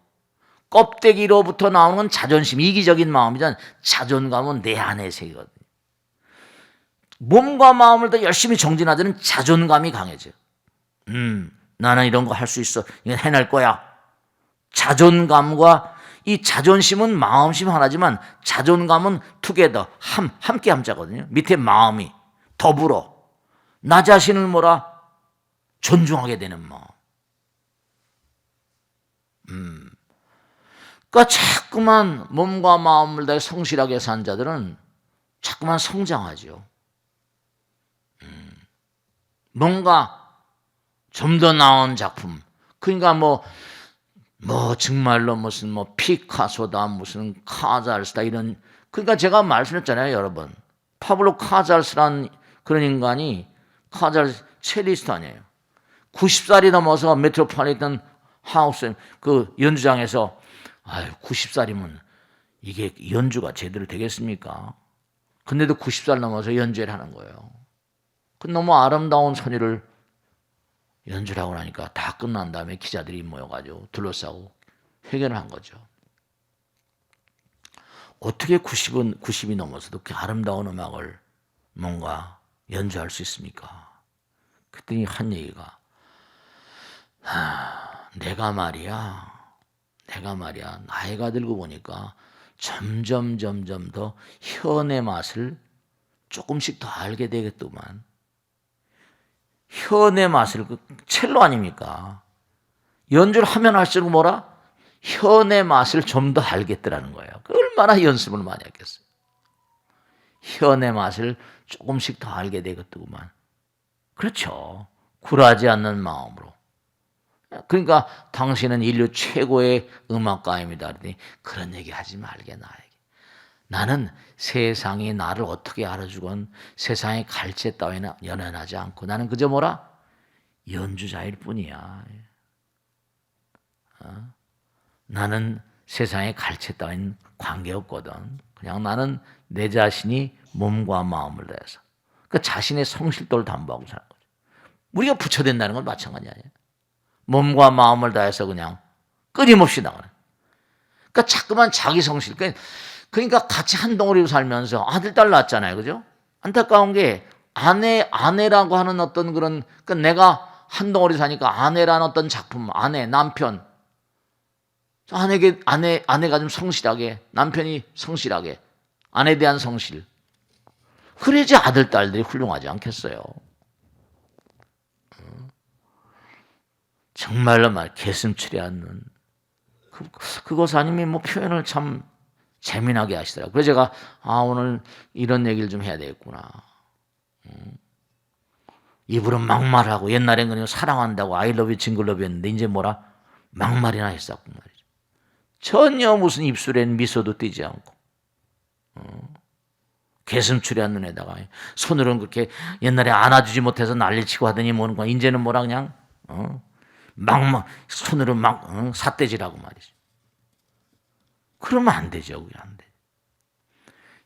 껍데기로부터 나오는 건 자존심, 이기적인 마음이잖아. 자존감은 내 안에 새기거든요. 몸과 마음을 더 열심히 정진하자는 자존감이 강해져요. 나는 이런 거 할 수 있어. 이건 해낼 거야. 자존감과 이 자존심은 마음심 하나지만 자존감은 투게더, 함께 함자거든요. 밑에 마음이 더불어 나 자신을 존중하게 되는 마음. 그러니까 자꾸만 몸과 마음을 다해 성실하게 산 자들은 자꾸만 성장하죠. 뭔가 좀 더 나은 작품. 그러니까 정말로 무슨 피카소다 무슨 카잘스다 이런, 그러니까 제가 말씀했잖아요 여러분. 파블로 카잘스란 그런 인간이, 카잘스 첼리스트 아니에요. 90살이 넘어서 메트로폴리탄 하우스 그 연주장에서 90살이면 이게 연주가 제대로 되겠습니까? 근데도 90살 넘어서 연주를 하는 거예요. 그 너무 아름다운 선율을 연주를 하고 나니까 다 끝난 다음에 기자들이 모여가지고 둘러싸고 회견을 한 거죠. 어떻게 90이 넘어서도 그 아름다운 음악을 뭔가 연주할 수 있습니까? 그랬더니 한 얘기가, 내가 말이야 나이가 들고 보니까 점점 더 현의 맛을 조금씩 더 알게 되겠더만. 현의 맛을, 그 첼로 아닙니까? 연주를 하면 할수록 현의 맛을 좀 더 알겠더라는 거예요. 얼마나 연습을 많이 했겠어요. 현의 맛을 조금씩 더 알게 되겠더구만. 그렇죠. 굴하지 않는 마음으로. 그러니까 당신은 인류 최고의 음악가입니다. 그러더니 그런 얘기 하지 말게 나에게. 나는 세상이 나를 어떻게 알아주건 세상의 갈채 따위나 연연하지 않고 나는 그저 연주자일 뿐이야. 나는 세상의 갈채 따윈 관계없거든. 그냥 나는 내 자신이 몸과 마음을 다해서 그 자신의 성실도를 담보하고 사는 거죠. 우리가 부처된다는 건 마찬가지 아니에요. 몸과 마음을 다해서 그냥 끊임없이 나가는. 그러니까 자꾸만 자기 성실. 그러니까 같이 한 덩어리로 살면서 아들, 딸 낳았잖아요. 그죠? 안타까운 게 아내라고 하는 어떤 그런, 그러니까 내가 한 덩어리 사니까 아내라는 어떤 작품, 남편. 아내가 좀 성실하게, 남편이 성실하게, 아내에 대한 성실. 그래야지 아들, 딸들이 훌륭하지 않겠어요. 정말로 개슴츠레 않는 그것 아니면 표현을 참 재미나게 하시더라고요. 그래서 제가 오늘 이런 얘기를 좀 해야 되겠구나. 입으로 막말하고, 옛날엔 그냥 사랑한다고 I love you 징글러브 했는데 이제 막말이나 했었단 말이죠. 전혀 무슨 입술엔 미소도 띄지 않고 개슴츠레한 눈에다가 손으로는 그렇게 옛날에 안아주지 못해서 난리치고 하더니 이제는 그냥 손으로 삿대질하고 말이죠. 그러면 안 되죠. 그게 안 돼.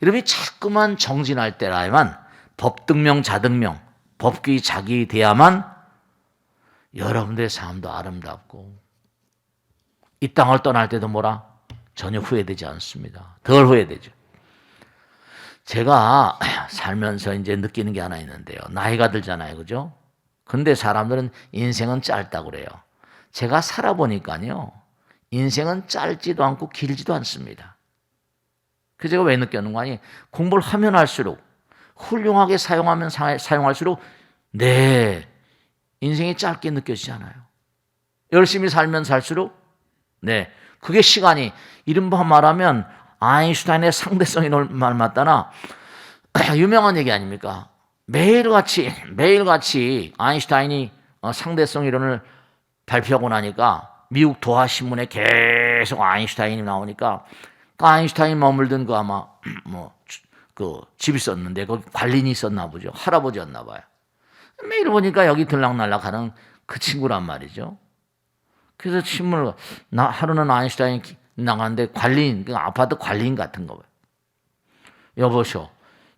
여러분이 자꾸만 정진할 때라야만 법등명 자등명, 법규 자기 돼야만 여러분들의 삶도 아름답고 이 땅을 떠날 때도 전혀 후회되지 않습니다. 덜 후회되죠. 제가 살면서 이제 느끼는 게 하나 있는데요. 나이가 들잖아요. 그죠? 근데 사람들은 인생은 짧다고 그래요. 제가 살아보니까요. 인생은 짧지도 않고 길지도 않습니다. 그래서 제가 왜 느꼈는 거 아니? 공부를 하면 할수록, 훌륭하게 사용하면 사용할수록 네, 인생이 짧게 느껴지잖아요. 열심히 살면 살수록 네, 그게 시간이, 이른바 말하면 아인슈타인의 상대성이 말 맞다나 유명한 얘기 아닙니까? 매일같이 아인슈타인이 상대성 이론을 발표하고 나니까 미국 도하신문에 계속 아인슈타인이 나오니까 그 아인슈타인 머물던 그 아마 그 집이 있었는데 거기 관리인이 있었나 보죠. 할아버지였나 봐요. 매일 보니까 여기 들락날락 하는 그 친구란 말이죠. 그래서 신문을 하루는 아인슈타인이 나가는데 관리인, 그 아파트 관리인 같은 거 봐요. 여보시오,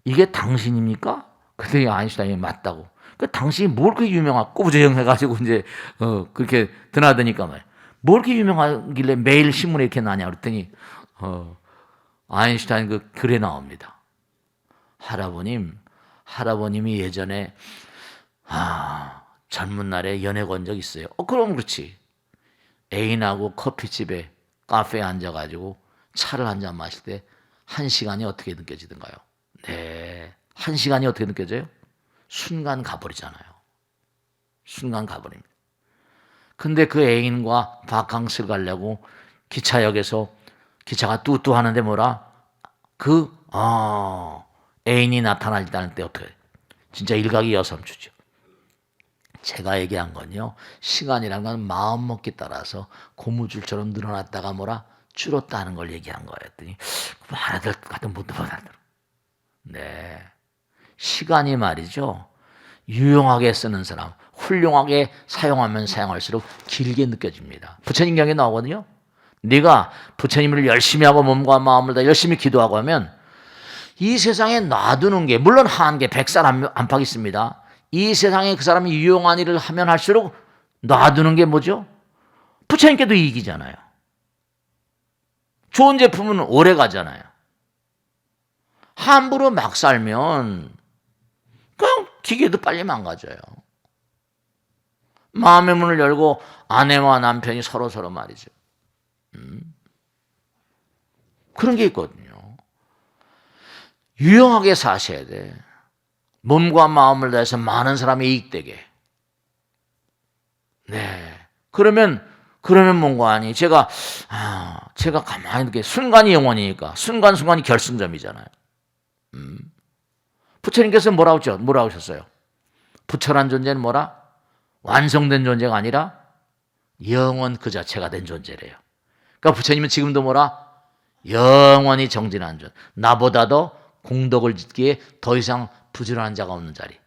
이게 당신입니까? 그랬더니 아인슈타인이 맞다고. 그 당신이 뭘 그렇게 유명하고 꼬부정 해가지고 이제 그렇게 드나드니까 말이야. 뭘 그렇게 유명하길래 매일 신문에 이렇게 나냐 그랬더니 아인슈타인 그 글에 나옵니다. 할아버님이 예전에 젊은 날에 연애 건 적 있어요. 그럼 그렇지. 애인하고 커피집에 카페에 앉아가지고 차를 한 잔 마실 때 1시간이 어떻게 느껴지던가요? 네, 1시간이 어떻게 느껴져요? 순간 가버리잖아요. 순간 가버립니다. 근데 그 애인과 바캉스를 가려고 기차역에서 기차가 뚜뚜 하는데 애인이 나타나지 않을 때 어떻게 해요? 진짜 일각이 여삼추죠. 제가 얘기한 건요, 시간이란 건 마음먹기 따라서 고무줄처럼 늘어났다가 뭐라 줄었다 하는 걸 얘기한 거였더니 알아들 것 같은 못 알아들어. 네, 시간이 말이죠, 유용하게 쓰는 사람, 훌륭하게 사용하면 사용할수록 길게 느껴집니다. 부처님 경에 나오거든요. 네가 부처님을 열심히 하고 몸과 마음을 다 열심히 기도하고 하면 이 세상에 놔두는 게, 물론 한계 100살 안팎 있습니다. 이 세상에 그 사람이 유용한 일을 하면 할수록 놔두는 게 뭐죠? 부처님께도 이익이잖아요. 좋은 제품은 오래 가잖아요. 함부로 막 살면 그냥 기계도 빨리 망가져요. 마음의 문을 열고 아내와 남편이 서로 말이죠. 그런 게 있거든요. 유용하게 사셔야 돼. 몸과 마음을 다해서 많은 사람이 이익되게. 네. 그러면 뭔가 아니. 제가 가만히 이렇게 순간이 영원이니까 순간순간이 결승점이잖아요. 부처님께서 뭐라고 하셨어요? 부처란 존재는 뭐라? 완성된 존재가 아니라 영원 그 자체가 된 존재래요. 그러니까 부처님은 지금도 뭐라? 영원히 정진한 존재. 나보다도 공덕을 짓기에 더 이상 부지런한 자가 없는 자리.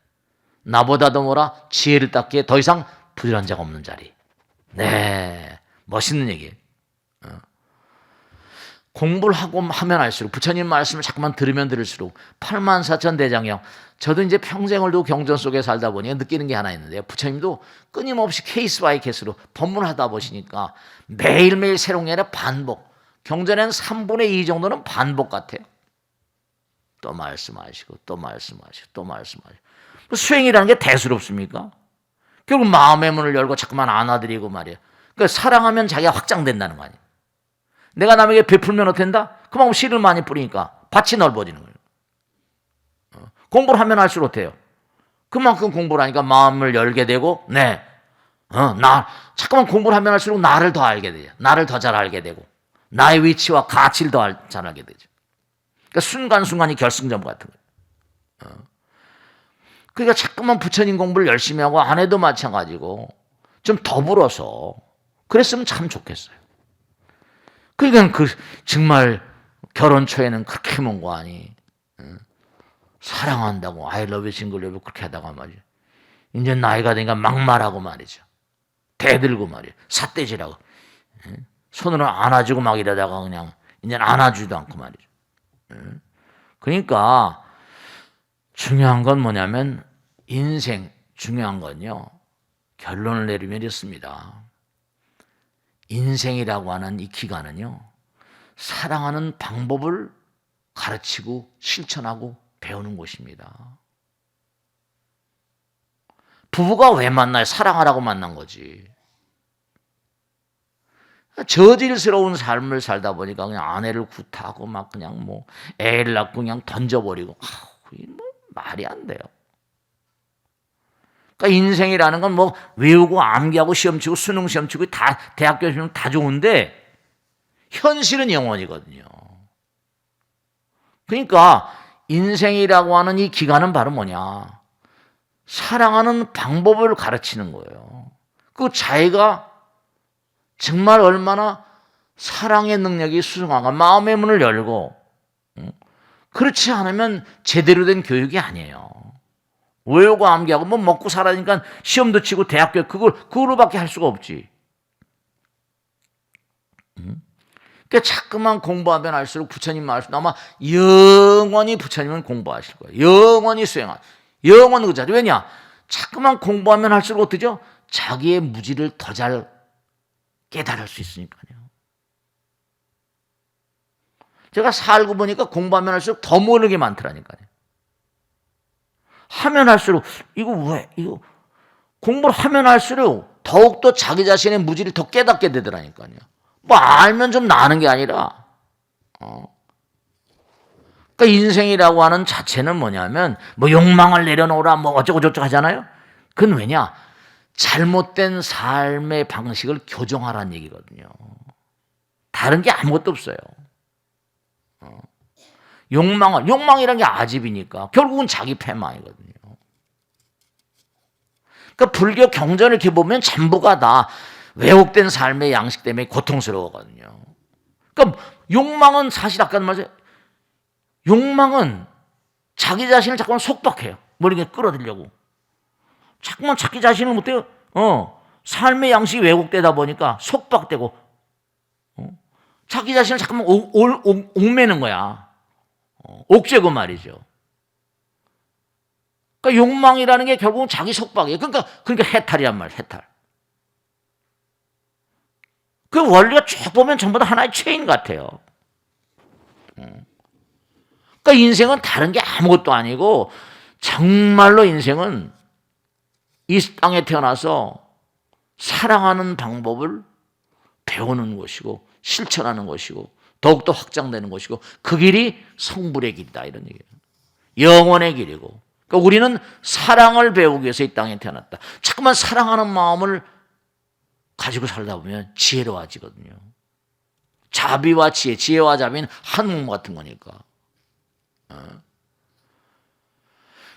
나보다도 뭐라? 지혜를 닦기에 더 이상 부지런한 자가 없는 자리. 네, 멋있는 얘기예요. 공부를 하고 하면 할수록, 부처님 말씀을 자꾸만 들으면 들을수록 84,000대장경, 저도 이제 평생을 도 경전 속에 살다 보니 느끼는 게 하나 있는데요. 부처님도 끊임없이 케이스 바이 케이스로 법문을 하다 보시니까 매일매일 새로운 게 아니라 반복. 경전에는 3분의 2 정도는 반복 같아요. 또 말씀하시고 또 말씀하시고 또 말씀하시고. 수행이라는 게 대수롭습니까? 결국 마음의 문을 열고 자꾸만 안아드리고 말이에요. 그러니까 사랑하면 자기가 확장된다는 거 아니에요. 내가 남에게 베풀면 어텐다? 그만큼 씨를 많이 뿌리니까 밭이 넓어지는 거예요. 공부를 하면 할수록 어때요? 그만큼 공부를 하니까 마음을 열게 되고, 네, 자꾸만 공부를 하면 할수록 나를 더 알게 돼요. 나를 더 잘 알게 되고, 나의 위치와 가치를 더 잘 알게 되죠. 그러니까 순간순간이 결승점 같은 거예요. 그러니까 자꾸만 부처님 공부를 열심히 하고 아내도 마찬가지고 좀 더불어서 그랬으면 참 좋겠어요. 그러니까 정말 결혼 초에는 그렇게 먼 거 아니. 사랑한다고 I love you, single love you 그렇게 하다가 말이죠. 이제 나이가 되니까 막말하고 말이죠. 대들고 말이에요. 삿대질하고. 손으로 안아주고 막 이러다가 그냥 이제 안아주지도 않고 말이죠. 그러니까 중요한 건 뭐냐면, 인생 중요한 건요, 결론을 내리면 이렇습니다. 인생이라고 하는 이 기간은요, 사랑하는 방법을 가르치고 실천하고 배우는 곳입니다. 부부가 왜 만나요? 사랑하라고 만난 거지. 저질스러운 삶을 살다 보니까 그냥 아내를 구타하고 막 그냥 뭐 애를 낳고 그냥 던져버리고, 뭐 말이 안 돼요. 그러니까 인생이라는 건 뭐 외우고 암기하고 시험 치고 수능 시험 치고 다 대학교 시험 다 좋은데 현실은 영원이거든요. 그러니까 인생이라고 하는 이 기간은 바로 뭐냐? 사랑하는 방법을 가르치는 거예요. 그 자기가 정말 얼마나 사랑의 능력이 수승한가, 마음의 문을 열고, 그렇지 않으면 제대로 된 교육이 아니에요. 외우고 암기하고 뭐 먹고 살아니까 시험도 치고 대학교 그거로밖에 할 수가 없지. 그러니까 자꾸만 공부하면 할수록 부처님 말씀 아마 영원히 부처님은 공부하실 거예요. 영원히 수행할. 영원히 그 자리. 왜냐? 자꾸만 공부하면 할수록 어떠죠? 자기의 무지를 더 잘 깨달을 수 있으니까요. 제가 살고 보니까 공부하면 할수록 더 모르는 게 많더라니까요. 하면 할수록 이거 공부를 하면 할수록 더욱더 자기 자신의 무지를 더 깨닫게 되더라니까요. 뭐 알면 좀 나는 게 아니라, 그러니까 인생이라고 하는 자체는 뭐냐면 뭐 욕망을 내려놓으라 뭐 어쩌고저쩌고 하잖아요. 그건 왜냐? 잘못된 삶의 방식을 교정하라는 얘기거든요. 다른 게 아무것도 없어요. 욕망이란 게 아집이니까 결국은 자기 패망이거든요. 그러니까 불교 경전을 이렇게 보면 전부가 다 왜곡된 삶의 양식 때문에 고통스러워거든요. 그러니까 욕망은 사실 아까 말했죠. 욕망은 자기 자신을 자꾸만 속박해요. 머리에 끌어들려고. 자꾸만 자기 자신을 못해요. 삶의 양식이 왜곡되다 보니까 속박되고, 자기 자신을 자꾸만 옥매는 거야. 옥죄고 말이죠. 그러니까 욕망이라는 게 결국은 자기 속박이에요. 그러니까 해탈이란 말이에요. 해탈. 그 원리가 쭉 보면 전부 다 하나의 체인 같아요. 그러니까 인생은 다른 게 아무것도 아니고 정말로 인생은 이 땅에 태어나서 사랑하는 방법을 배우는 것이고 실천하는 것이고 더욱더 확장되는 것이고 그 길이 성불의 길이다 이런 얘기예요. 영원의 길이고 그러니까 우리는 사랑을 배우기 위해서 이 땅에 태어났다. 자꾸만 사랑하는 마음을 가지고 살다 보면 지혜로워지거든요. 자비와 지혜, 지혜와 자비는 한 몸 같은 거니까.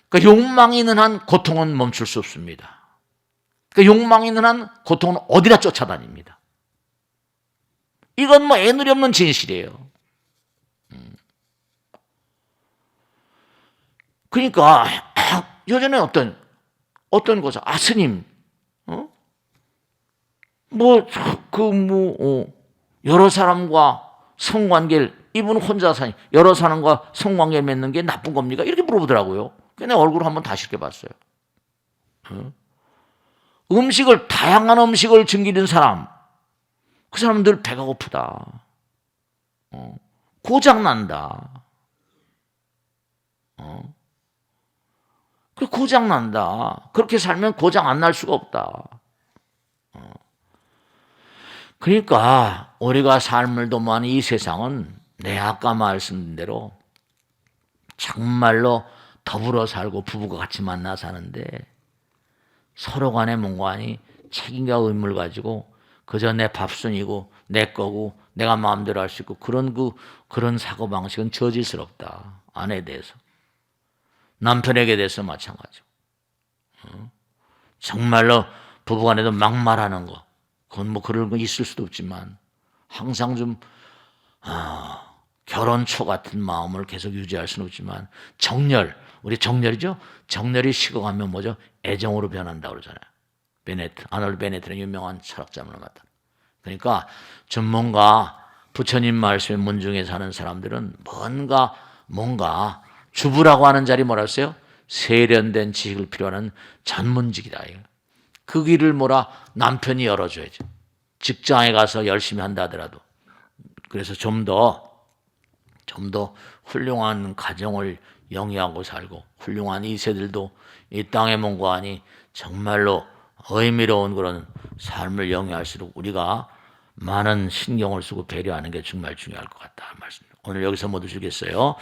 그러니까 욕망이 있는 한 고통은 멈출 수 없습니다. 그러니까 욕망이 있는 한 고통은 어디나 쫓아다닙니다. 이건 뭐 애누리 없는 진실이에요. 그러니까 예전에 어떤 거죠? 스님, 여러 사람과 성관계를 이분은 혼자 사니 여러 사람과 성관계 맺는 게 나쁜 겁니까? 이렇게 물어보더라고요. 그래서 내 얼굴을 한번 다시 이렇게 봤어요. 다양한 음식을 즐기는 사람, 그 사람들 배가 고프다. 고장난다. 고장난다. 그렇게 살면 고장 안 날 수가 없다. 그러니까 우리가 삶을 도모하는 이 세상은 내 아까 말씀드린 대로 정말로 더불어 살고 부부가 같이 만나 사는데 서로 간에 뭔가 아니 책임과 의무를 가지고 그저 내 밥순이고 내 거고 내가 마음대로 할 수 있고 그런 사고방식은 저질스럽다. 아내에 대해서. 남편에게 대해서 마찬가지고. 정말로 부부간에도 막말하는 거. 그건 뭐 그런 거 있을 수도 없지만 항상 좀 결혼 초 같은 마음을 계속 유지할 수는 없지만 우리 정열이죠? 정열이 식어가면 뭐죠? 애정으로 변한다고 그러잖아요. 아놀드 베네트는 유명한 철학자를 맞다. 그러니까 전문가 부처님 말씀에 문중에 사는 사람들은 뭔가 주부라고 하는 자리 뭐라 했어요? 세련된 지식을 필요하는 전문직이다. 그 길을 남편이 열어줘야죠. 직장에 가서 열심히 한다 하더라도. 그래서 좀 더 훌륭한 가정을 영위하고 살고 훌륭한 이세들도 이 땅에 뭔가하니 정말로 의미로운 그런 삶을 영위할수록 우리가 많은 신경을 쓰고 배려하는 게 정말 중요할 것 같다. 말씀. 오늘 여기서 모두 주겠어요.